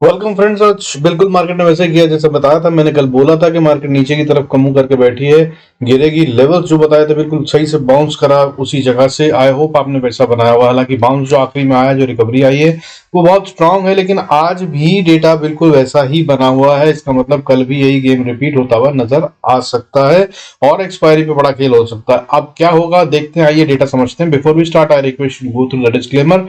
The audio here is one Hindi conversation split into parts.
Welcome friends. आज बिल्कुल मार्केट ने वैसे किया जैसे बताया था। मैंने कल बोला था कि मार्केट नीचे की तरफ कम करके बैठी है, गिरेगी। लेवल्स जो बताए थे बिल्कुल सही से बाउंस करा उसी जगह से। आई होप आपने पैसा बनाया हुआ। हालांकि बाउंस जो आखिरी में आया, जो रिकवरी आई है वो बहुत स्ट्रांग है, लेकिन आज भी डेटा बिल्कुल वैसा ही बना हुआ है। इसका मतलब कल भी यही गेम रिपीट होता हुआ नजर आ सकता है और एक्सपायरी पे बड़ा खेल हो सकता है। अब क्या होगा देखते हैं, आइए डेटा समझते हैं। Before we start I request go through the disclaimer.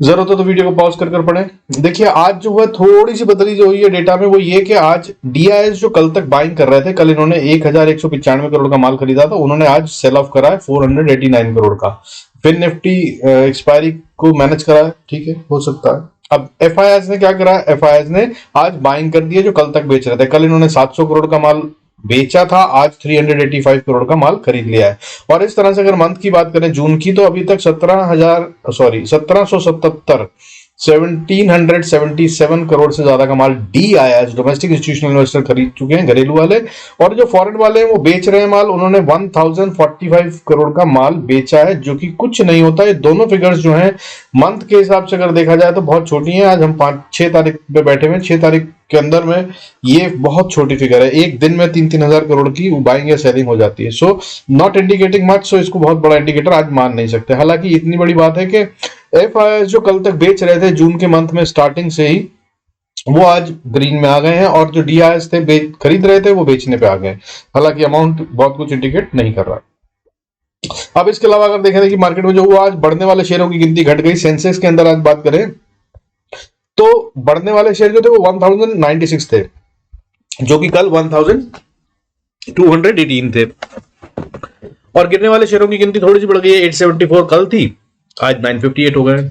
जरूरत हो तो वीडियो को पॉज कर पढ़ें। देखिए आज जो है थोड़ी सी बदली जो हुई है डेटा में वो ये कि आज डीआईएस जो कल तक बाइंग कर रहे थे, कल इन्होंने 1195 करोड़ का माल खरीदा था, उन्होंने आज सेल ऑफ करा है 489 करोड़ का। फिर निफ्टी एक्सपायरी को मैनेज करा है, ठीक है, हो सकता है। अब एफआईआई ने क्या करा है, एफआईआई ने आज बाइंग कर दिया जो कल तक बेच रहे थे। कल इन्होंने 700 करोड़ का माल बेचा था, आज 385 करोड़ का माल खरीद लिया है। और इस तरह से अगर मंथ की बात करें जून की, तो अभी तक 1777 1777 करोड़ से ज्यादा का माल डी आया है। डोमेस्टिक इंस्टीट्यूशनल इन्वेस्टर खरीद चुके हैं, घरेलू वाले। और जो फॉरेन वाले हैं वो बेच रहे हैं माल। उन्होंने 1045 करोड़ का माल बेचा है, जो कि कुछ नहीं होता। ये दोनों फिगर्स जो हैं मंथ के हिसाब से अगर देखा जाए तो बहुत छोटी हैं। आज हम 5-6 तारीख पे बैठे हुए हैं, 6 तारीख के अंदर में ये बहुत छोटी फिगर है। एक दिन में 3-3 हजार करोड़ की बाइंग या सेलिंग हो जाती है। So not indicating much. So इसको बहुत बड़ा इंडिकेटर आज मान नहीं सकते। हालांकि इतनी बड़ी बात है कि एफआईआई जो कल तक बेच रहे थे जून के मंथ में स्टार्टिंग से ही, वो आज ग्रीन में आ गए हैं। और जो डीआईएस थे खरीद रहे थे वो बेचने पे आ गए। हालांकि अमाउंट बहुत कुछ इंडिकेट नहीं कर रहा। अब इसके अलावा अगर देखें कि मार्केट में जो हुआ, आज बढ़ने वाले शेयरों की गिनती घट गई। सेंसेक्स के अंदर आज बात करें तो बढ़ने वाले शेयर जो थे वो 1096 थे, जो कि कल 1218 थे। और गिरने वाले शेयरों की गिनती थोड़ी सी बढ़ गई है, 874 कल थी, आज 958 हो गए।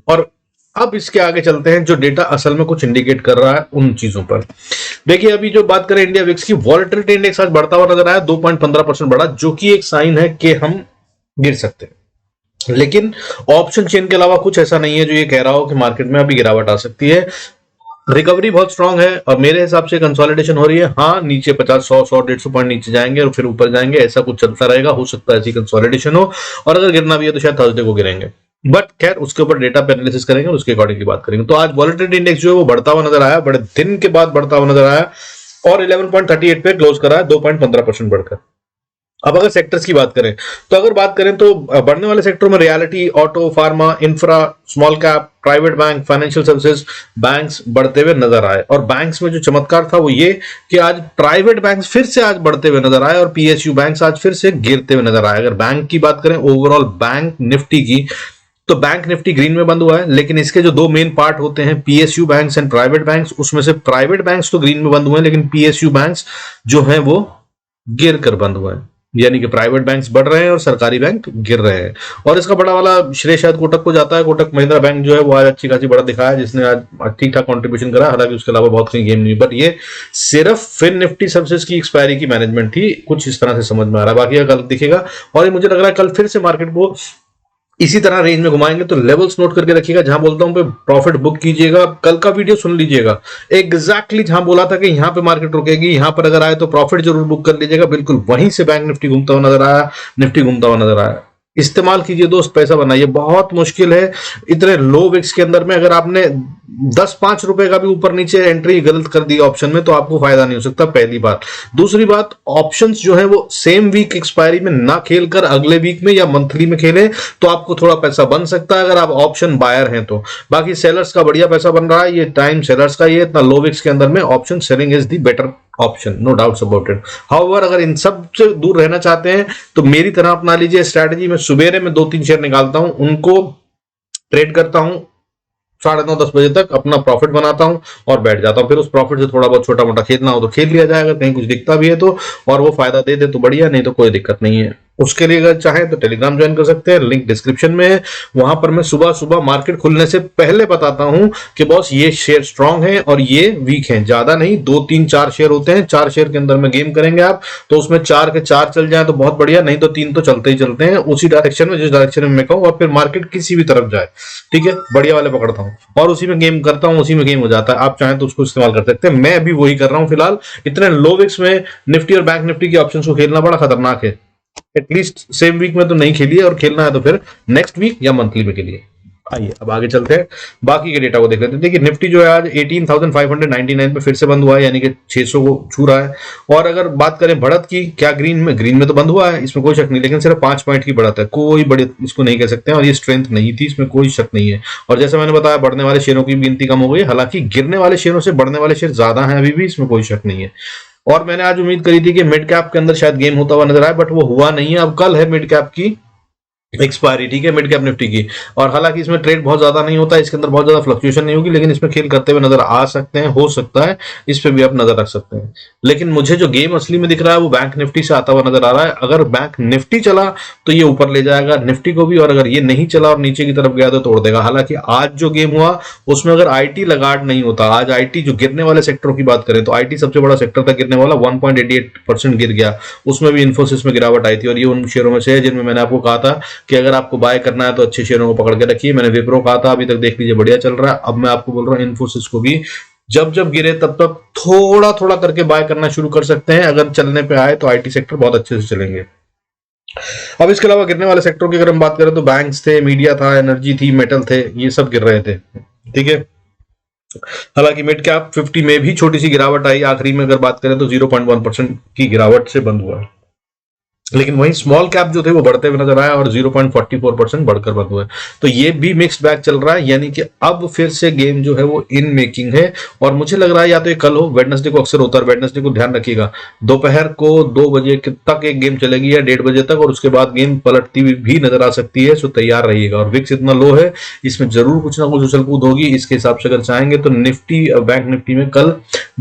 और अब इसके आगे चलते हैं, जो डेटा असल में कुछ इंडिकेट कर रहा है उन चीजों पर। देखिए अभी जो बात करें इंडिया विक्स की, वॉलेटिलिटी इंडेक्स आज बढ़ता हुआ नजर आया, 2.15% बढ़ा, जो कि एक साइन है कि हम गिर सकते हैं। लेकिन ऑप्शन चेन के अलावा कुछ ऐसा नहीं है जो ये कह रहा हो कि मार्केट में अभी गिरावट आ सकती है। रिकवरी बहुत स्ट्रांग है और मेरे हिसाब से कंसोलिडेशन हो रही है। हाँ, नीचे 50, 100, 100, 150 पॉइंट नीचे जाएंगे और फिर ऊपर जाएंगे, ऐसा कुछ चलता रहेगा। हो सकता है ऐसी कंसोलिडेशन हो, और अगर गिरना भी है तो शायद थर्सडे को गिरेंगे। बट खैर उसके ऊपर डेटा पे एनालिसिस करेंगे और उसके अकॉर्डिंग की बात करेंगे। तो आज वॉलेटिलिटी इंडेक्स जो है वो बढ़ता हुआ नजर आया, बड़े दिन के बाद बढ़ता हुआ नजर आया और 11.38 पे क्लोज करा है, 2.15% बढ़कर। अब अगर सेक्टर्स की बात करें तो बढ़ने वाले सेक्टरों में reality, auto, pharma, infra, small cap, private bank, financial services, banks बढ़ते हुए नजर आए। और बैंक्स में जो चमत्कार था वो ये कि आज प्राइवेट बैंक्स फिर से आज बढ़ते हुए नजर आए और पीएसयू बैंक्स आज फिर से गिरते हुए नजर आए। अगर बैंक की बात करें ओवरऑल बैंक निफ्टी की, तो बैंक निफ्टी ग्रीन में बंद हुआ है, लेकिन इसके जो दो मेन पार्ट होते हैं PSU banks and private banks, उसमें से प्राइवेट बैंक्स तो ग्रीन में बंद हुए हैं, लेकिन पीएसयू बैंक्स जो है वो गिर कर बंद हुए हैं। यानी कि प्राइवेट बैंक्स बढ़ रहे हैं और सरकारी बैंक गिर रहे हैं। और इसका बड़ा वाला श्रेय शायद कोटक को जाता है। कोटक महिंद्रा बैंक जो है वो आज अच्छी खासी बढ़त दिखाया, जिसने आज ठीक ठाक कंट्रीब्यूशन करा। हालांकि उसके अलावा बहुत कहीं गेम नहीं, बट ये सिर्फ फिन निफ्टी सर्विसेज की एक्सपायरी की मैनेजमेंट थी, कुछ इस तरह से समझ में आ रहा है। बाकी गलत दिखेगा और ये मुझे लग रहा है कल फिर से मार्केट को इसी तरह रेंज में घुमाएंगे। तो लेवल्स नोट करके रखिएगा, जहां बोलता हूं पे प्रॉफिट बुक कीजिएगा। कल का वीडियो सुन लीजिएगा, एग्जैक्टली जहां बोला था कि यहां पे मार्केट रुकेगी, यहां पर अगर आए तो प्रॉफिट जरूर बुक कर लीजिएगा। बिल्कुल वहीं से बैंक निफ्टी घूमता हुआ नजर आया, निफ्टी घूमता हुआ नजर आया। इस्तेमाल कीजिए दोस्त, पैसा बनाइए। बहुत मुश्किल है इतने लो विक्स के अंदर में, अगर आपने 10-5 रुपए का भी ऊपर नीचे एंट्री गलत कर दी ऑप्शन में तो आपको फायदा नहीं हो सकता, पहली बात। दूसरी बात, ऑप्शंस जो है वो सेम वीक एक्सपायरी में ना खेलकर अगले वीक में या मंथली में खेलें तो आपको थोड़ा पैसा बन सकता है, अगर आप ऑप्शन बायर हैं तो। बाकी सेलर्स का बढ़िया पैसा बन रहा है, ये टाइम सेलर्स का, ये इतना लो विक्स के अंदर में option selling is the better option, no doubts about it. However अगर इन सब से दूर रहना चाहते हैं तो मेरी तरह अपना लीजिए स्ट्रैटेजी। मैं सुबेरे में 2-3 शेयर निकालता हूं, उनको ट्रेड करता हूं, 9:30-10 बजे तक अपना प्रॉफिट बनाता हूं और बैठ जाता हूं। फिर उस प्रॉफिट से थोड़ा बहुत छोटा मोटा खेलना हो तो खेल लिया जाएगा, कहीं कुछ दिखता भी है तो, और वो फायदा दे दे तो बढ़िया, नहीं तो कोई दिक्कत नहीं है। उसके लिए अगर चाहें तो टेलीग्राम ज्वाइन कर सकते हैं, लिंक डिस्क्रिप्शन में है। वहां पर मैं सुबह सुबह मार्केट खुलने से पहले बताता हूं कि बॉस ये शेयर स्ट्रांग है और ये वीक है। ज्यादा नहीं, 2-3-4 शेयर होते हैं, 4 शेयर के अंदर में गेम करेंगे आप, तो उसमें 4 के 4 चल जाए तो बहुत बढ़िया, नहीं तो 3 तो चलते ही चलते हैं उसी डायरेक्शन में जिस डायरेक्शन में मैं कहूं, और फिर मार्केट किसी भी तरफ जाए, ठीक है, बढ़िया वाले पकड़ता हूं और उसी में गेम करता हूं, उसी में गेम हो जाता है। आप चाहें तो उसको इस्तेमाल कर सकते हैं, मैं अभी वही कर रहा हूं फिलहाल। इतने लो विक्स में निफ्टी और बैंक निफ्टी के ऑप्शंस को खेलना बड़ा खतरनाक है। एटलीस्ट सेम वीक में तो नहीं खेलिए, और खेलना है तो फिर नेक्स्ट वीक या मंथली में खेलिए। आइए अब आगे चलते हैं, बाकी के डेटा को देख लेते हैं। देखिए निफ्टी जो है आज 18,599 पे फिर से बंद हुआ है, यानी कि 600 को छू रहा है। और अगर बात करें बढ़त की, क्या ग्रीन में तो बंद हुआ है, इसमें कोई शक नहीं, लेकिन सिर्फ 5 पॉइंट की बढ़त है, कोई बड़ी इसको नहीं कह सकते हैं, और ये स्ट्रेंथ नहीं थी, इसमें कोई शक नहीं है। और जैसे मैंने बताया बढ़ने वाले शेयरों की गिनती कम हो गई, हालांकि गिरने वाले शेयरों से बढ़ने वाले शेयर ज्यादा हैं अभी भी, इसमें कोई शक नहीं है। और मैंने आज उम्मीद करी थी कि मिड कैप के अंदर शायद गेम होता हुआ नजर आए, बट वो हुआ नहीं है। अब कल है मिड कैप की एक्सपायरी, ठीक है, मिड कैप निफ्टी की। और हालांकि इसमें ट्रेड बहुत ज्यादा नहीं होता है, इसके अंदर बहुत ज्यादा फ्लक्चुएशन नहीं होगी, लेकिन इसमें खेल करते हुए नजर आ सकते हैं, हो सकता है इस पे भी आप नजर रख सकते हैं। लेकिन मुझे जो गेम असली में दिख रहा है वो बैंक निफ्टी से आता हुआ नजर आ रहा है। अगर बैंक निफ्टी चला तो ये ऊपर ले जाएगा निफ्टी को भी, और अगर ये नहीं चला और नीचे की तरफ गया तो तोड़ देगा। हालांकि आज जो गेम हुआ उसमें अगर आईटी लगाड़ नहीं होता, आज आईटी जो गिरने वाले सेक्टरों की बात करें तो आईटी सबसे बड़ा सेक्टर था गिरने वाला, 1.88% गिर गया। उसमें भी इन्फोसिस में गिरावट आई थी, और ये उन शेयरों में से है जिनमें मैंने आपको कहा था कि अगर आपको बाय करना है तो अच्छे शेयरों को पकड़ के रखिए। मैंने विप्रो कहा था, अभी तक देख लीजिए बढ़िया चल रहा है। अब मैं आपको बोल रहा हूं इन्फोसिस को भी जब जब गिरे तब तब थोड़ा थोड़ा करके बाय करना शुरू कर सकते हैं। अगर चलने पे आए तो आईटी सेक्टर बहुत अच्छे से चलेंगे। अब इसके अलावा गिरने वाले सेक्टरों की अगर हम बात करें तो बैंक्स थे, मीडिया था, एनर्जी थी, मेटल थे, ये सब गिर रहे थे, ठीक है। हालांकि मिड कैप 50 में भी छोटी सी गिरावट आई, आखिरी में अगर बात करें तो 0.1% की गिरावट से बंद हुआ है। लेकिन वहीं स्मॉल कैप जो थे वो बढ़ते हुए नजर आया और 0.44% बढ़कर बंद हुए। तो ये भी मिक्स्ड बैग चल रहा है, यानी कि अब फिर से गेम जो है वो इन मेकिंग है। और मुझे लग रहा है या तो ये कल हो, वेडनेसडे को अक्सर होता है, वेडनेसडे को ध्यान रखिएगा, दोपहर को 2 बजे तक एक गेम चलेगी या 1:30 बजे तक, और उसके बाद गेम पलटती भी नजर आ सकती है। सो तैयार रहिएगा। और विक्स इतना लो है, इसमें जरूर कुछ ना कुछ उछल कूद होगी। इसके हिसाब से अगर चाहेंगे तो निफ्टी, बैंक निफ्टी में कल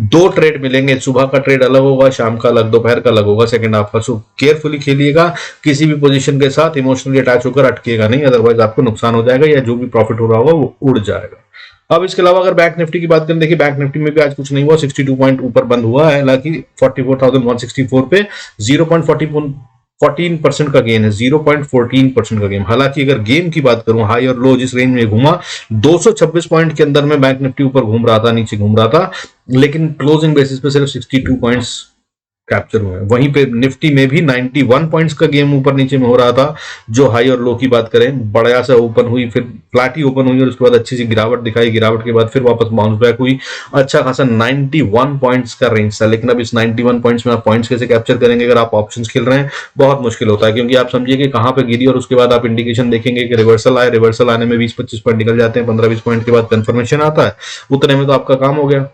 2 ट्रेड मिलेंगे, सुबह का ट्रेड अलग होगा, शाम का अलग, दोपहर का अलग होगा, सेकंड हाफ का। सो केयरफुली खेलिएगा, किसी भी पोजीशन के साथ इमोशनली अटैच होकर अटकेगा नहीं, अदरवाइज आपको नुकसान हो जाएगा या जो भी प्रॉफिट हो रहा होगा वो उड़ जाएगा। अब इसके अलावा अगर बैंक निफ्टी की बात करें, देखिए बैंक निफ्टी में भी आज कुछ नहीं हुआ, 62 पॉइंट ऊपर बंद हुआ है, हालांकि 44,164 पे 0.14% का गेन है, 0.14% का गेम। हालांकि अगर गेम की बात करूं, हाई और लो जिस रेंज में घूमा, 226 पॉइंट के अंदर में बैंक निफ्टी ऊपर घूम रहा था, नीचे घूम रहा था, लेकिन क्लोजिंग बेसिस पे सिर्फ 62 पॉइंट्स कैप्चर हुए। वहीं पे निफ्टी में भी 91 पॉइंट्स का गेम ऊपर नीचे में हो रहा था। जो हाई और लो की बात करें, बढ़िया सा ओपन हुई, फिर फ्लैट ही ओपन हुई और उसके बाद अच्छी सी गिरावट दिखाई, गिरावट के बाद फिर वापस बाउंस बैक हुई। अच्छा खासा 91 पॉइंट्स का रेंज था। लेकिन अब इस 91 पॉइंट्स में आप पॉइंट्स कैसे कैप्चर करेंगे अगर आप ऑप्शंस खेल रहे हैं, बहुत मुश्किल होता है। क्योंकि आप समझिए कि कहां पे गिरी और उसके बाद आप इंडिकेशन देखेंगे कि रिवर्सल आए, रिवर्सल आने में 20-25 पॉइंट निकल जाते हैं, 15-20 पॉइंट के बाद कंफर्मेशन आता है, उतने में तो आपका काम हो गया।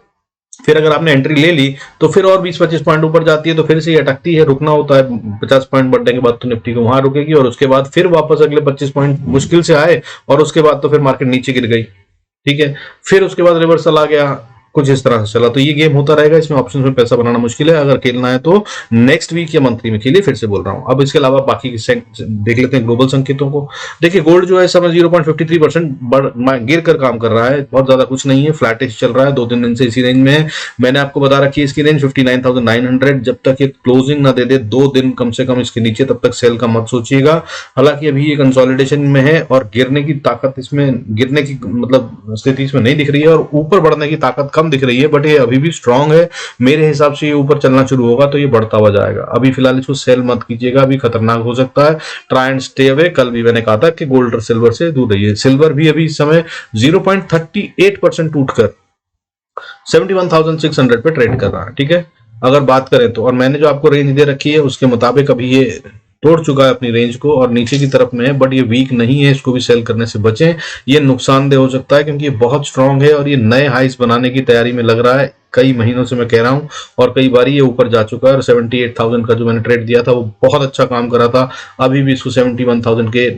फिर अगर आपने एंट्री ले ली तो फिर और 20-25 पॉइंट ऊपर जाती है, तो फिर से ये अटकती है, रुकना होता है। 50 पॉइंट बढ़ने के बाद तो निफ्टी को वहां रुकेगी, और उसके बाद फिर वापस अगले 25 पॉइंट मुश्किल से आए, और उसके बाद तो फिर मार्केट नीचे गिर गई, ठीक है। फिर उसके बाद रिवर्सल आ गया, कुछ इस तरह से चला। तो ये गेम होता रहेगा, इसमें ऑप्शन में पैसा बनाना मुश्किल है। अगर खेलना है तो नेक्स्ट वीक या मंथली में खेलिए, फिर से बोल रहा हूं। अब इसके अलावा बाकी देख लेते हैं ग्लोबल संकेतों को। देखिए गोल्ड जो है समय 0.53% गिर कर काम कर रहा है, बहुत ज्यादा कुछ नहीं है, फ्लैटिश चल रहा है, 2-3 दिन से इसी रेंज में है। मैंने आपको बता रखी है इसकी रेंज 59,900, जब तक ये क्लोजिंग ना दे दे 2 दिन कम से कम इसके नीचे, तब तक सेल का मत सोचिएगा। हालांकि अभी ये कंसोलिडेशन में है और गिरने की ताकत इसमें, गिरने की मतलब स्थिति इसमें नहीं दिख रही है, और ऊपर बढ़ने की ताकत कम दिख रही है, बट ये अभी भी स्ट्रांग है। मेरे हिसाब से ये ऊपर चलना शुरू होगा तो ये बढ़ता हुआ जाएगा। अभी फिलहाल इसको सेल मत कीजिएगा, अभी खतरनाक हो सकता है, ट्राई एंड स्टे अवे। कल भी मैंने कहा था कि गोल्ड और सिल्वर से दूर रहिए। सिल्वर भी अभी इस समय 0.38% टूटकर 71,600 पे ट्रेड कर रहा है, ठीक है, अगर बात करें तो। और मैंने जो आपको रेंज दे रखी है उसके मुताबिक अभी ये तोड़ चुका है अपनी रेंज को और नीचे की तरफ में है, बट ये वीक नहीं है, इसको भी सेल करने से बचें, ये नुकसानदेह हो सकता है, क्योंकि ये बहुत स्ट्रांग है और ये नए हाइस बनाने की तैयारी में लग रहा है। कई महीनों से मैं कह रहा हूं, और कई बार ये ऊपर जा चुका है, और 78,000 का जो मैंने ट्रेड दिया था वो बहुत अच्छा काम कर रहा था। अभी भी इसको 71,000 के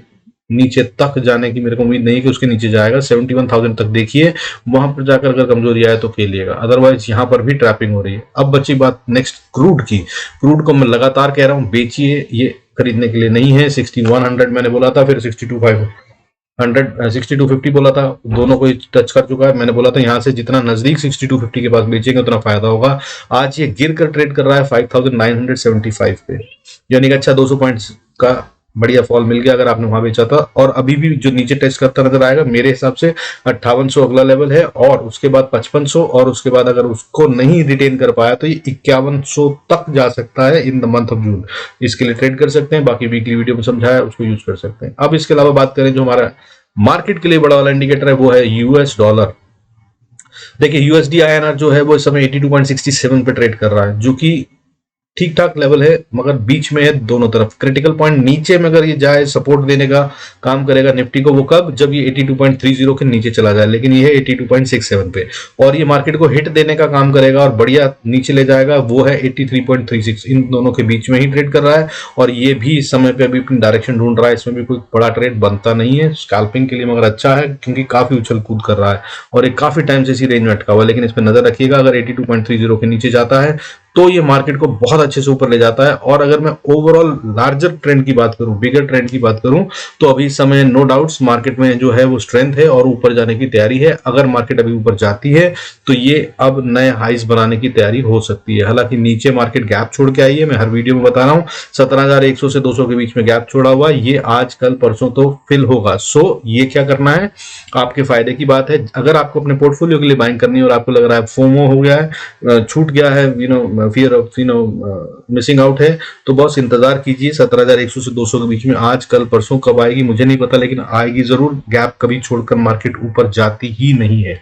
नीचे तक जाने की मेरे को उम्मीद नहीं कि उसके नीचे जाएगा। 71,000 तक देखिए, वहां पर जाकर अगर कमजोरी आए तो खेलिएगा, अदरवाइज यहां पर भी ट्रैपिंग हो रही है। अब बची बात नेक्स्ट क्रूड की। क्रूड को मैं लगातार कह रहा हूं बेचिए, ये खरीदने के लिए नहीं है। 6100 मैंने बोला था, फिर 62,500 6250 बोला था, दोनों को टच कर चुका है। मैंने बोला था यहां से जितना नजदीक 6250 के पास बेचेंगे उतना फायदा होगा। आज ये गिर कर ट्रेड कर रहा है 5975 पे, यानी कि अच्छा 200 पॉइंट्स का बढ़िया फॉल मिल गया अगर आपने वहां बेचा था। और अभी भी जो नीचे टेस्ट करता नजर आएगा मेरे हिसाब से 5800 अगला लेवल है, और उसके बाद 5500, और उसके बाद अगर उसको नहीं रिटेन कर पाया तो ये 5100 तक जा सकता है in the month of June. इसके लिए ट्रेड कर सकते हैं, बाकी वीकली वीडियो में समझाया उसको यूज कर सकते हैं। अब इसके अलावा बात करें जो हमारा मार्केट के लिए बड़ा वाला इंडिकेटर है वो है यूएस डॉलर। देखिए यूएसडी आईएनआर जो है वो इस समय 82.67 पे ट्रेड कर रहा है, जो कि ठीक ठाक लेवल है, मगर बीच में है दोनों तरफ। क्रिटिकल पॉइंट नीचे में अगर ये जाए सपोर्ट देने का काम करेगा निफ्टी को, वो कब, जब ये 82.30 के नीचे चला जाए, लेकिन ये है 82.67 पे, और ये मार्केट को हिट देने का काम करेगा और बढ़िया नीचे ले जाएगा, वो है 83.36। इन दोनों के बीच में ही ट्रेड कर रहा है, और ये भी इस समय पे अभी अपनी डायरेक्शन ढूंढ रहा है। इसमें भी कोई बड़ा ट्रेड बनता नहीं है स्कैल्पिंग के लिए, मगर अच्छा है क्योंकि काफी उछल कूद कर रहा है और एक काफी टाइम से इसी रेंज में अटका हुआ है। लेकिन इस पर नजर रखिएगा, अगर 82.30 के नीचे जाता है तो ये मार्केट को बहुत अच्छे से ऊपर ले जाता है। और अगर मैं ओवरऑल लार्जर ट्रेंड की बात करूं, बिगर ट्रेंड की बात करूं, तो अभी समय नो डाउट्स मार्केट में जो है वो स्ट्रेंथ है और ऊपर जाने की तैयारी है। अगर मार्केट अभी ऊपर जाती है तो ये अब नए हाइस बनाने की तैयारी हो सकती है। हालांकि नीचे मार्केट गैप छोड़ के आई है, मैं हर वीडियो में बता रहा हूं 17,100 से 200 के बीच में गैप छोड़ा हुआ, ये आज कल परसों तो फिल होगा। सो ये क्या करना है, आपके फायदे की बात है। अगर आपको अपने पोर्टफोलियो के लिए बाइंग करनी है और आपको लग रहा है फोमो हो गया है, छूट गया है, फियर ऑफ मिसिंग आउट है, तो बस इंतजार कीजिए 17,100 से 200 के बीच में। आज कल परसों कब आएगी मुझे नहीं पता, लेकिन आएगी जरूर। गैप कभी छोड़कर मार्केट ऊपर जाती ही नहीं है,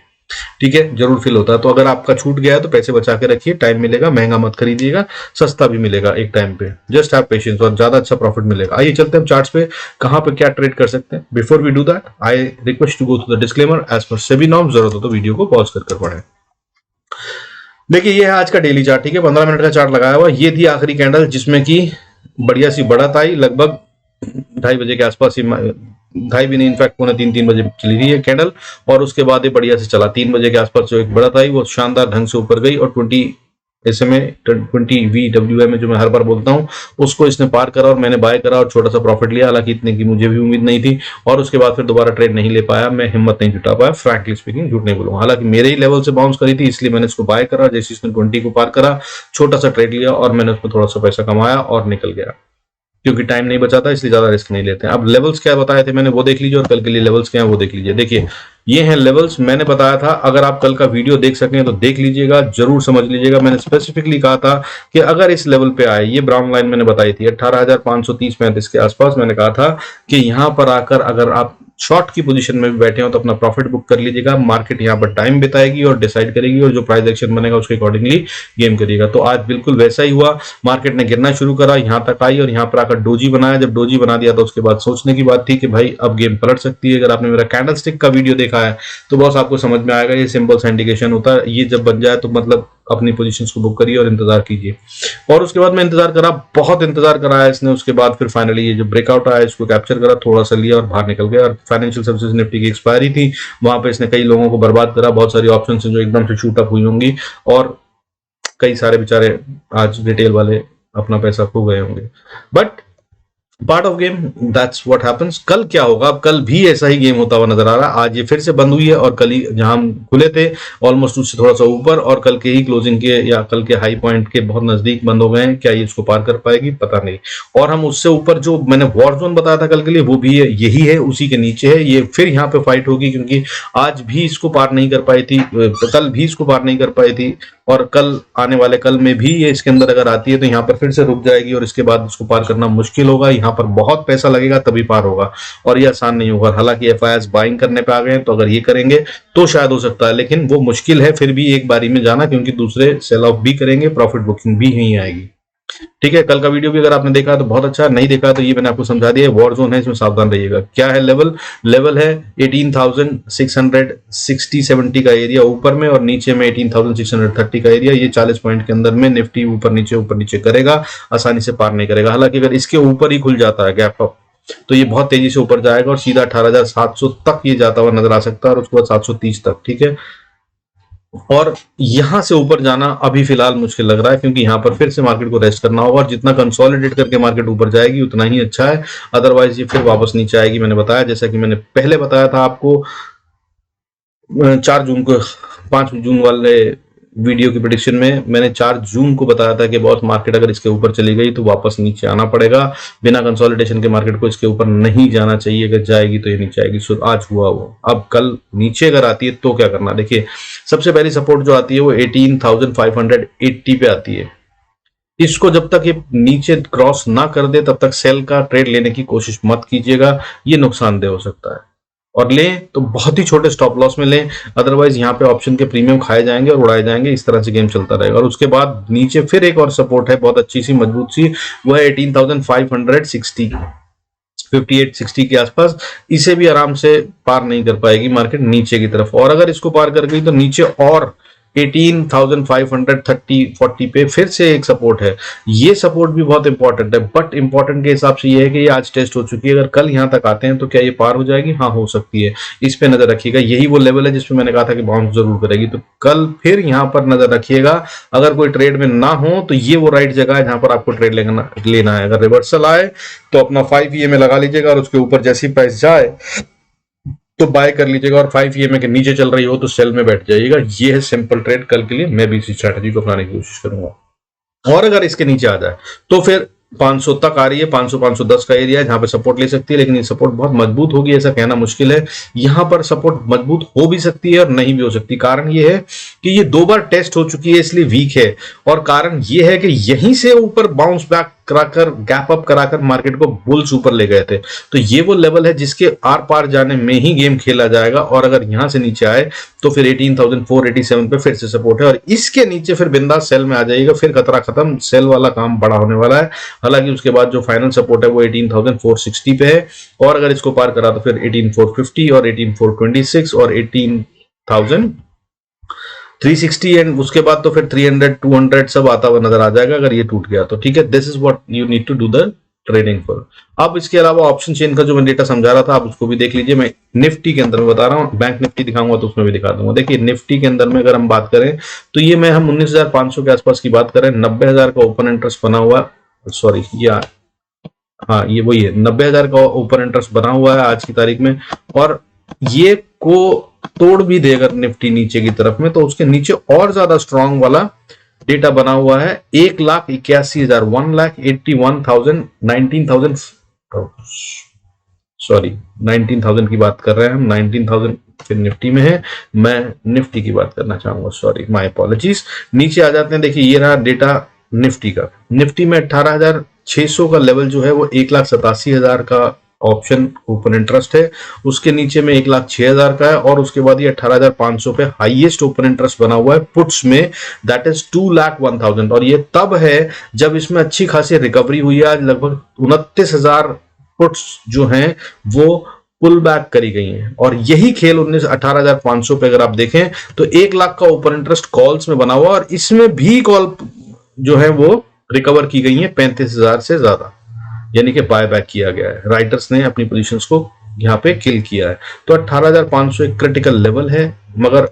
ठीक है, जरूर फिल होता है। तो अगर आपका छूट गया है तो पैसे बचा के रखिए, टाइम मिलेगा, महंगा मत खरीदिएगा, सस्ता भी मिलेगा एक टाइम पे। जस्ट हैव पेशेंस और ज्यादा अच्छा प्रॉफिट मिलेगा। आइए चलते हैं चार्ट्स पे, कहां पे क्या ट्रेड कर सकते हैं। Before we do that I request to go to the disclaimer as per SEBI norms. जरूरत हो तो वीडियो को पॉज कर पढ़ें। देखिए ये है आज का डेली चार्ट, ठीक है, 15 मिनट का चार्ट लगाया हुआ। ये थी आखिरी कैंडल जिसमें कि बढ़िया सी बढ़त आई, लगभग 2:30 बजे के आसपास, 2:30 भी नहीं, इनफैक्ट 2:45-3 बजे चली रही है कैंडल, और उसके बाद ये बढ़िया से चला। 3 बजे के आसपास जो एक बढ़त आई वो शानदार ढंग से ऊपर गई, और 20 SMA 20 VWM जो मैं हर बार बोलता हूं, उसको इसने पार करा और मैंने बाय करा और छोटा सा प्रॉफिट लिया। हालांकि इतने की मुझे भी उम्मीद नहीं थी, और उसके बाद फिर दोबारा ट्रेड नहीं ले पाया, मैं हिम्मत नहीं जुटा पाया, फ्रैंकली स्पीकिंग, झूठ नहीं बोलूंगा। हालांकि मेरे ही लेवल से बाउंस करी थी, इसलिए मैंने इसको बाय करा। जैसे इसने 20 को पार करा, छोटा सा ट्रेड लिया और मैंने उसमें थोड़ा सा पैसा कमाया और निकल गया, क्योंकि टाइम नहीं बचा था, इसलिए ज्यादा रिस्क नहीं लेते हैं। अब लेवल्स क्या बताए थे मैंने वो देख लीजिए, और कल के लिए लेवल्स क्या है वो देख लीजिए। देखिए ये हैं लेवल्स, मैंने बताया था, अगर आप कल का वीडियो देख सकें तो देख लीजिएगा, जरूर समझ लीजिएगा। मैंने स्पेसिफिकली कहा था कि अगर इस लेवल पे आए, ये ब्राउन लाइन मैंने बताई थी 18,530-35 के आसपास, मैंने कहा था कि यहां पर आकर अगर आप शॉर्ट की पोजीशन में भी बैठे हो तो अपना प्रॉफिट बुक कर लीजिएगा। मार्केट यहां पर टाइम बिताएगी और डिसाइड करेगी, और जो प्राइस एक्शन बनेगा उसके अकॉर्डिंगली गेम करिएगा। तो आज बिल्कुल वैसा ही हुआ, मार्केट ने गिरना शुरू करा, यहां तक आई और यहां पर आकर डोजी बनाया। जब डोजी बना दिया तो उसके बाद सोचने की बात थी कि भाई अब गेम पलट सकती है। अगर आपने मेरा कैंडल स्टिक का वीडियो देखा है तो बॉस आपको समझ में आएगा, ये सिंबल्स इंडिकेशन होता है। ये जब बन जाए तो मतलब अपनी पोजीशंस को बुक करिए और इंतजार कीजिए। और उसके बाद मैं इंतजार करा, बहुत इंतजार कराया इसने। उसके बाद फिर फाइनली ये जो ब्रेकआउट आया इसको कैप्चर करा, थोड़ा सा लिया और बाहर निकल गया। और फाइनेंशियल सर्विसेज निफ्टी की एक्सपायरी थी, वहां पे इसने कई लोगों को बर्बाद करा। बहुत सारी ऑप्शन जो एकदम से शूट अप हुई होंगी, और कई सारे बेचारे आज रिटेल वाले अपना पैसा खो गए होंगे। But part of game, that's what happens. कल क्या होगा, अब कल भी ऐसा ही गेम होता हुआ नजर आ रहा है। आज ये फिर से बंद हुई है, और कल ही जहां हम खुले थे ऑलमोस्ट उससे थोड़ा सा ऊपर, और कल के ही क्लोजिंग के या कल के हाई पॉइंट के बहुत नजदीक बंद हो गए हैं। क्या ये इसको पार कर पाएगी पता नहीं। और हम उससे ऊपर जो मैंने वॉर जोन बताया था कल के लिए, वो भी है, यही है, उसी के नीचे है। ये फिर यहाँ पे फाइट होगी, क्योंकि आज भी इसको पार नहीं कर पाई थी, कल भी इसको पार नहीं कर पाई थी, और कल आने वाले कल में भी ये इसके अंदर अगर आती है तो यहाँ पर फिर से रुक जाएगी, और इसके बाद इसको पार करना मुश्किल होगा। यहाँ पर बहुत पैसा लगेगा तभी पार होगा, और ये आसान नहीं होगा। हालांकि एफआईआईस बाइंग करने पे आ गए हैं, तो अगर ये करेंगे तो शायद हो सकता है, लेकिन वो मुश्किल है फिर भी एक बारी में जाना, क्योंकि दूसरे सेल ऑफ भी करेंगे, प्रॉफिट बुकिंग भी यहीं आएगी। ठीक है, कल का वीडियो भी अगर आपने देखा तो बहुत अच्छा, नहीं देखा तो ये मैंने आपको समझा दिया। वॉर जोन है, इसमें सावधान रहिएगा। क्या है लेवल, लेवल है 18,660-70 का एरिया ऊपर में, और नीचे में 18,630 का एरिया। ये 40 पॉइंट के अंदर में निफ्टी ऊपर नीचे करेगा, आसानी से पार नहीं करेगा। हालांकि अगर इसके ऊपर ही खुल जाता है गैप अप, तो ये बहुत तेजी से ऊपर जाएगा और सीधा 18,700 तक ये जाता हुआ नजर आ सकता है, और उसके बाद 730 तक। ठीक है, और यहां से ऊपर जाना अभी फिलहाल मुश्किल लग रहा है, क्योंकि यहां पर फिर से मार्केट को रेस्ट करना होगा, और जितना कंसोलिडेट करके मार्केट ऊपर जाएगी उतना ही अच्छा है। अदरवाइज ये फिर वापस नीचे आएगी। मैंने बताया, जैसा कि मैंने पहले बताया था आपको 4 जून को, 5 जून वाले वीडियो की प्रेडिक्शन में मैंने 4 जून को बताया था कि बहुत मार्केट अगर इसके ऊपर चली गई तो वापस नीचे आना पड़ेगा। बिना कंसोलिडेशन के मार्केट को इसके ऊपर नहीं जाना चाहिए, अगर जाएगी तो ये नीचे आएगी। सो आज हुआ वो, अब कल नीचे अगर आती है तो क्या करना। देखिए सबसे पहली सपोर्ट जो आती है वो 18,580 पे आती है। इसको जब तक ये नीचे क्रॉस ना कर दे तब तक सेल का ट्रेड लेने की कोशिश मत कीजिएगा, ये नुकसानदेह हो सकता है। और लें तो बहुत ही छोटे स्टॉप लॉस में लें, अदरवाइज यहाँ पे ऑप्शन के प्रीमियम खाए जाएंगे और उड़ाए जाएंगे, इस तरह से गेम चलता रहेगा। और उसके बाद नीचे फिर एक और सपोर्ट है बहुत अच्छी सी मजबूत सी, वो है 18,560, 58-60 के आसपास। इसे भी आराम से पार नहीं कर पाएगी मार्केट नीचे की तरफ, और अगर इसको पार कर गई तो नीचे और 18,530-40 पे फिर से एक सपोर्ट है। ये सपोर्ट भी बहुत इंपॉर्टेंट है, बट इंपॉर्टेंट के हिसाब से ये है कि ये आज टेस्ट हो चुकी है, अगर कल यहां तक आते हैं तो क्या ये पार हो जाएगी? हाँ, हो सकती है, इस पे नजर रखिएगा। यही वो लेवल है जिसपे मैंने कहा था कि बाउंस जरूर करेगी, तो कल फिर यहां पर नजर रखिएगा। अगर कोई ट्रेड में ना हो तो ये वो राइट जगह है जहां पर आपको ट्रेड लेना है। अगर रिवर्सल आए तो अपना 5 EMA लगा लीजिएगा, और उसके ऊपर जैसी प्राइस जाए तो बाय कर लीजिएगा, और 5 EMA के नीचे चल रही हो तो सेल में बैठ जाइएगा। ये है सिंपल ट्रेड कल के लिए। मैं भी इसी स्ट्रैटेजी को अपनाने की कोशिश करूंगा। और अगर इसके नीचे आ जाए तो फिर 500 तक आ रही है, 500-510 का एरिया है जहां पे सपोर्ट ले सकती है, लेकिन ये सपोर्ट बहुत मजबूत होगी ऐसा कहना मुश्किल है। यहां पर सपोर्ट मजबूत हो भी सकती है और नहीं भी हो सकती। कारण ये है कि ये 2 बार टेस्ट हो चुकी है इसलिए वीक है, और कारण ये है कि यहीं से ऊपर बाउंस बैक कराकर, गैप अप कराकर मार्केट को बुल्स ऊपर ले गए थे। तो ये वो लेवल है जिसके आर पार जाने में ही गेम खेला जाएगा, और अगर यहां से नीचे आए तो फिर 18,487 पे फिर से सपोर्ट है, और इसके नीचे फिर बिंदास सेल में आ जाइएगा, फिर खतरा खत्म, सेल वाला काम बड़ा होने वाला है। हालांकि उसके बाद जो फाइनल सपोर्ट है वो 18,460 पे है, और अगर इसको पार करा तो फिर 18,450 और 18,426 और 18,360, एंड उसके बाद तो फिर 300-200 सब आता हुआ नजर आ जाएगा अगर ये टूट गया तो। ठीक है, this is what you need to do the trading for. अब इसके अलावा ऑप्शन चेन का जो मैं डेटा समझा रहा था आप उसको भी देख लीजिए। मैं निफ्टी के अंदर में बता रहा हूँ, बैंक निफ्टी दिखाऊंगा तो उसमें भी दिखा दूंगा। देखिए निफ्टी के अंदर में अगर हम बात करें तो ये हम 19,500 के आसपास की बात करें, 90,000 का ओपन इंटरेस्ट बना हुआ है, सॉरी हाँ ये वही है, 90,000 का ओपन इंटरेस्ट बना हुआ है आज की तारीख में, और ये को तोड़ भी देगा निफ्टी नीचे की तरफ में तो उसके नीचे और ज्यादा स्ट्रांग वाला डेटा बना हुआ है 1,81,000, 1,81,000, 19,000, सॉरी 19,000 की बात कर रहे हैं हम, 19,000 फिर निफ्टी में है, मैं निफ्टी की बात करना चाहूंगा, सॉरी माय अपॉलॉजीज। नीचे आ जाते हैं, देखिए ये रहा डेटा निफ्टी का। निफ्टी में 18,600 का लेवल जो है वो 1,87,000 का ऑप्शन ओपन इंटरेस्ट है, उसके नीचे में 1,06,000 का है, और उसके बाद ये 18,500 पे हाईएस्ट ओपन इंटरेस्ट बना हुआ है पुट्स में, दैट इज 2,01,000, और ये तब है जब इसमें अच्छी खासी रिकवरी हुई है। आज लगभग 29,000 पुट्स जो हैं वो पुल बैक करी गई हैं, और यही खेल 18,500 पे अगर आप देखें तो 1,00,000 का ओपन इंटरेस्ट कॉल्स में बना हुआ, और इसमें भी कॉल जो है वो रिकवर की गई है 35,000 से ज्यादा, यानी कि बाय बैक किया गया है, राइटर्स ने अपनी पोजीशंस को यहाँ पे किल किया है। तो 18,500 एक क्रिटिकल लेवल है, मगर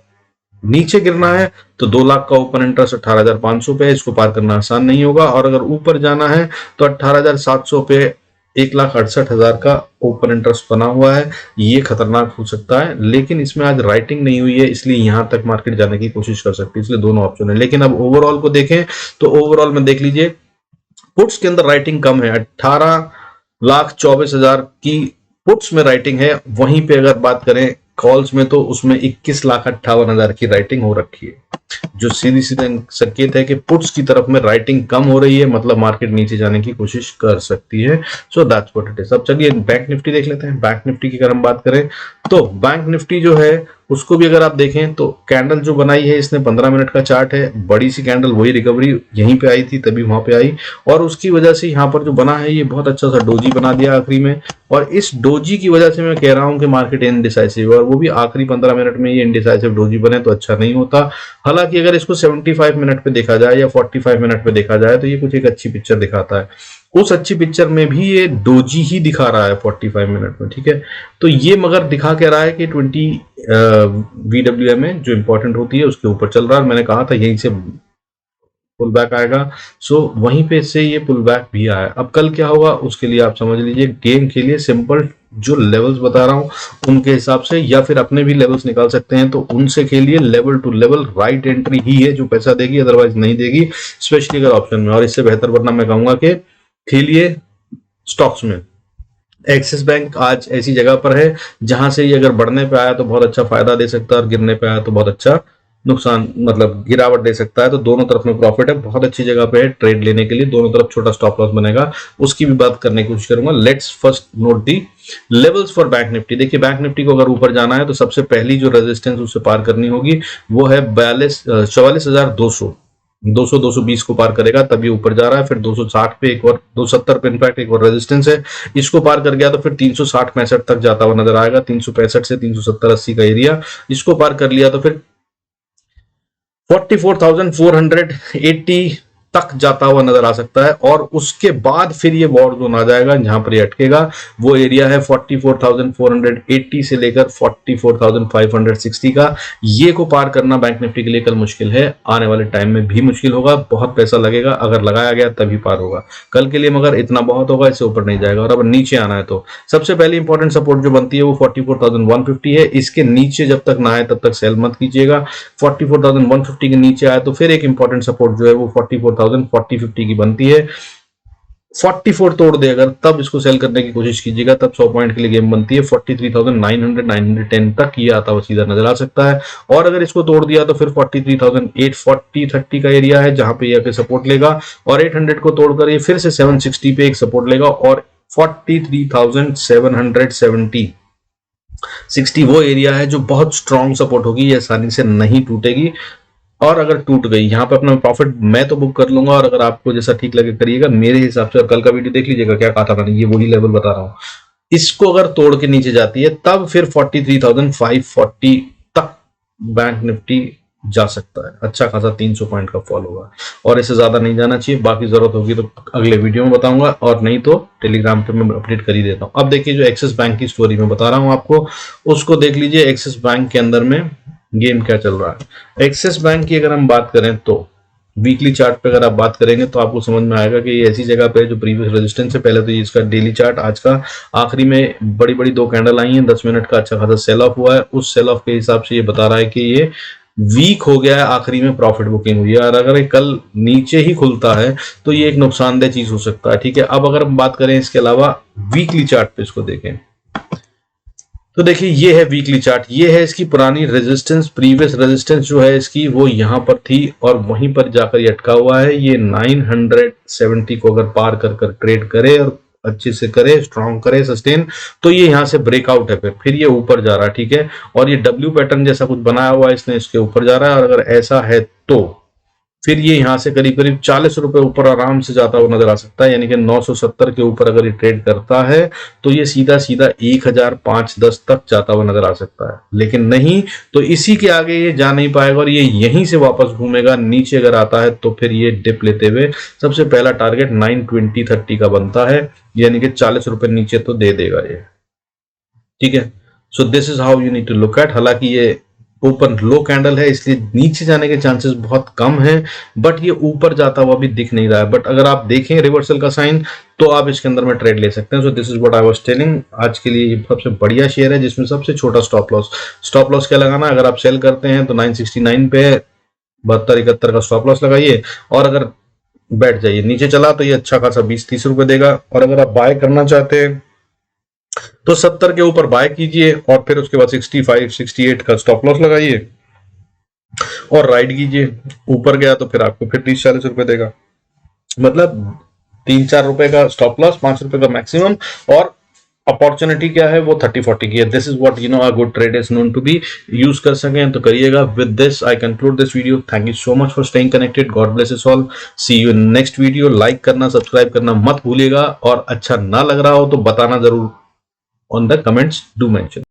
नीचे गिरना है तो 2,00,000 का ओपन इंटरेस्ट 18,500 पे है, इसको पार करना आसान नहीं होगा, और अगर ऊपर जाना है तो 18,700 पे 1,68,000 का ओपन इंटरेस्ट बना हुआ है, ये खतरनाक हो सकता है। लेकिन इसमें आज राइटिंग नहीं हुई है इसलिए यहां तक मार्केट जाने की कोशिश कर सकती है, इसलिए दोनों ऑप्शन है। लेकिन अब ओवरऑल को देखें तो ओवरऑल में देख लीजिए पुट्स के अंदर राइटिंग कम है, 18,24,000 की पुट्स में राइटिंग है, वहीं पे अगर बात करें कॉल्स में तो उसमें 21,58,000 की राइटिंग हो रखी है, जो सीधी सीधा संकेत है कि पुट्स की तरफ में राइटिंग कम हो रही है, मतलब मार्केट नीचे जाने की कोशिश कर सकती है। So that's what it is. अब चलिए बैंक निफ्टी देख लेते हैं। बैंक निफ्टी की अगर हम बात करें तो बैंक निफ्टी जो है उसको भी अगर आप देखें तो कैंडल जो बनाई है इसने 15 मिनट का चार्ट है, बड़ी सी कैंडल, वही रिकवरी यहीं पे आई थी तभी वहां पे आई, और उसकी वजह से यहाँ पर जो बना है ये बहुत अच्छा सा डोजी बना दिया आखिरी में, और इस डोजी की वजह से मैं कह रहा हूं कि मार्केट इनडिसाइसिव है, और वो भी आखिरी 15 मिनट में ये इनडिसाइसिव डोजी बने तो अच्छा नहीं होता। हालांकि अगर इसको 75 मिनट पे देखा जाए या 45 मिनट पे देखा जाए तो ये कुछ एक अच्छी पिक्चर दिखाता है, उस अच्छी पिक्चर में भी ये डोजी ही दिखा रहा है 45 मिनट में। ठीक है, तो ये मगर दिखा क्या रहा है कि 20 VWM जो इंपॉर्टेंट होती है उसके ऊपर चल रहा है, मैंने कहा था यहीं से पुल बैक आएगा, सो वहीं पे से ये पुल बैक भी आया। अब कल क्या होगा उसके लिए आप समझ लीजिए, गेम के लिए सिंपल जो लेवल्स बता रहा हूं उनके हिसाब से, या फिर अपने भी लेवल्स निकाल सकते हैं तो उनसे खेलिए, level to level right entry ही है जो पैसा देगी, अदरवाइज नहीं देगी, स्पेशली अगर ऑप्शन में। और इससे बेहतर वरना मैं कहूंगा कि खेलिए स्टॉक्स में। एक्सिस बैंक आज ऐसी जगह पर है जहां से ये अगर बढ़ने पे आया तो बहुत अच्छा फायदा दे सकता है, और गिरने पे आया तो बहुत अच्छा नुकसान मतलब गिरावट दे सकता है। तो दोनों तरफ में प्रॉफिट है, बहुत अच्छी जगह पे है ट्रेड लेने के लिए, दोनों तरफ छोटा स्टॉप लॉस बनेगा, उसकी भी बात करने की कोशिश करूंगा। Let's first note the levels for bank Nifty. देखिए बैंक निफ्टी को अगर ऊपर जाना है तो सबसे पहली जो रेजिस्टेंस उसे पार करनी होगी वो है 44,200, 220 को पार करेगा तभी ऊपर जा रहा है। फिर 260 पे एक और 270 पे इनफैक्ट एक और रेजिस्टेंस है, इसको पार कर गया तो फिर 360-65 तक जाता हुआ नजर आएगा। 365 से 370-80 का एरिया, इसको पार कर लिया तो फिर 44,480 तक जाता हुआ नजर आ सकता है। और उसके बाद फिर ये वॉर जोन आ जाएगा जहां पर ये अटकेगा, वो एरिया है 44,480 से लेकर 44,560 का। ये को पार करना बैंक निफ्टी के लिए कल मुश्किल है, आने वाले टाइम में भी मुश्किल होगा, बहुत पैसा लगेगा, अगर लगाया गया तभी पार होगा। कल के लिए मगर इतना बहुत होगा, इससे ऊपर नहीं जाएगा। और अब नीचे आना है तो सबसे पहली इंपॉर्टेंट सपोर्ट जो बनती है वो 44,150 है, इसके नीचे जब तक ना आए तब तक सेल मत कीजिएगा। 44,150 के नीचे आए तो फिर एक इंपॉर्टेंट सपोर्ट जो है वो 44,040-50 की बनती है। 44 तोड़ दे अगर, तब इसको सेल करने की कोशिश कीजिएगा, तब 100 पॉइंट के लिए गेम बनती है। 43,900-910 तक ये आता हुआ सीधा नजर आ सकता है। और अगर इसको तोड़ दिया तो फिर 43,840-30 का एरिया है जहां पे ये आके सपोर्ट लेगा, और 800 को तोड़कर ये फिर से 760 पे एक सपोर्ट लेगा, और 43,760 वो एरिया है जो बहुत स्ट्रॉन्ग सपोर्ट होगी, ये आसानी से नहीं टूटेगी। और अगर टूट गई यहाँ पे अपना प्रॉफिट मैं तो बुक कर लूंगा, और अगर आपको जैसा ठीक लगे करिएगा मेरे हिसाब से। और कल का वीडियो देख लीजिएगा क्या कहा था मैंने, ये वही लेवल बता रहा हूँ। इसको अगर तोड़ के नीचे जाती है तब फिर 43,540 तक बैंक निफ्टी जा सकता है, अच्छा खासा 300 पॉइंट का फॉल होगा, और इससे ज्यादा नहीं जाना चाहिए। बाकी जरूरत होगी तो अगले वीडियो में बताऊंगा, और नहीं तो टेलीग्राम पे मैं अपडेट कर ही देता हूँ। अब देखिए जो एक्सिस बैंक की स्टोरी में बता रहा हूँ आपको, उसको देख लीजिए। एक्सिस बैंक के अंदर में गेम क्या चल रहा है। एक्सिस बैंक की अगर हम बात करें तो वीकली चार्ट पे अगर आप बात करेंगे तो आपको समझ में आएगा कि ये ऐसी जगह पे है जो प्रीवियस रेजिस्टेंस है। पहले तो ये इसका डेली चार्ट, आज का आखिरी में बड़ी बड़ी दो कैंडल आई हैं, 10 मिनट का अच्छा खासा सेल ऑफ हुआ है। उस सेल ऑफ के हिसाब से ये बता रहा है कि ये वीक हो गया है, आखिरी में प्रॉफिट बुकिंग हुई है, और अगर ये कल नीचे ही खुलता है तो ये एक नुकसानदेह चीज हो सकता है। ठीक है, अब अगर हम बात करें इसके अलावा वीकली चार्ट पे इसको देखें तो देखिए ये है वीकली चार्ट, ये है इसकी पुरानी रेजिस्टेंस। प्रीवियस रेजिस्टेंस जो है इसकी वो यहां पर थी, और वहीं पर जाकर ये अटका हुआ है। ये 970 को अगर पार कर कर ट्रेड करे और अच्छे से करे, स्ट्रॉन्ग करे, सस्टेन, तो ये यहाँ से ब्रेकआउट है, फिर ये ऊपर जा रहा है। ठीक है, और ये डब्ल्यू पैटर्न जैसा कुछ बनाया हुआ है इसने, इसके ऊपर जा रहा है। और अगर ऐसा है तो फिर ये यहाँ से करीब करीब 40 रुपए ऊपर आराम से जाता हुआ नजर आ सकता है, यानी कि 970 के ऊपर अगर ये ट्रेड करता है तो ये सीधा सीधा 1005-10 तक जाता हुआ नजर आ सकता है। लेकिन नहीं तो इसी के आगे ये जा नहीं पाएगा, और ये यहीं से वापस घूमेगा। नीचे अगर आता है तो फिर ये डिप लेते हुए सबसे पहला टारगेट 920-30 का बनता है, यानी कि 40 रुपए नीचे तो दे देगा ये। ठीक है, so this is how you need to look at. हालांकि ये ओपन लो कैंडल है इसलिए नीचे जाने के चांसेस बहुत कम हैं, बट ये ऊपर जाता हुआ भी दिख नहीं रहा है। बट अगर आप देखें रिवर्सल का साइन तो आप इसके अंदर में ट्रेड ले सकते हैं। सो this is what I was telling. आज के लिए सबसे बढ़िया शेयर है जिसमें सबसे छोटा स्टॉप लॉस क्या लगाना है। अगर आप सेल करते हैं तो 969 पे 72-71 का स्टॉप लॉस लगाइए, और अगर बैठ जाइए नीचे चला तो ये अच्छा खासा 20-30 रुपए देगा। और अगर आप बाय करना चाहते हैं तो 70 के ऊपर बाय कीजिए, और फिर उसके बाद 65-68 का स्टॉप लॉस लगाइए और राइड कीजिए। ऊपर गया तो फिर आपको फिर 30-40 रुपए देगा, मतलब 3-4 रुपए का स्टॉप लॉस, 5 रुपए का मैक्सिमम, और अपॉर्चुनिटी क्या है वो 30-40 की है। This is what you know a good trade is known to be. Use कर सकें तो करिएगा। With this I conclude this video. Thank you so much for staying connected. God bless us all. See you in next video. Like करना, सब्सक्राइब करना मत भूलिएगा, और अच्छा ना लग रहा हो तो बताना जरूर on the comments, do mention।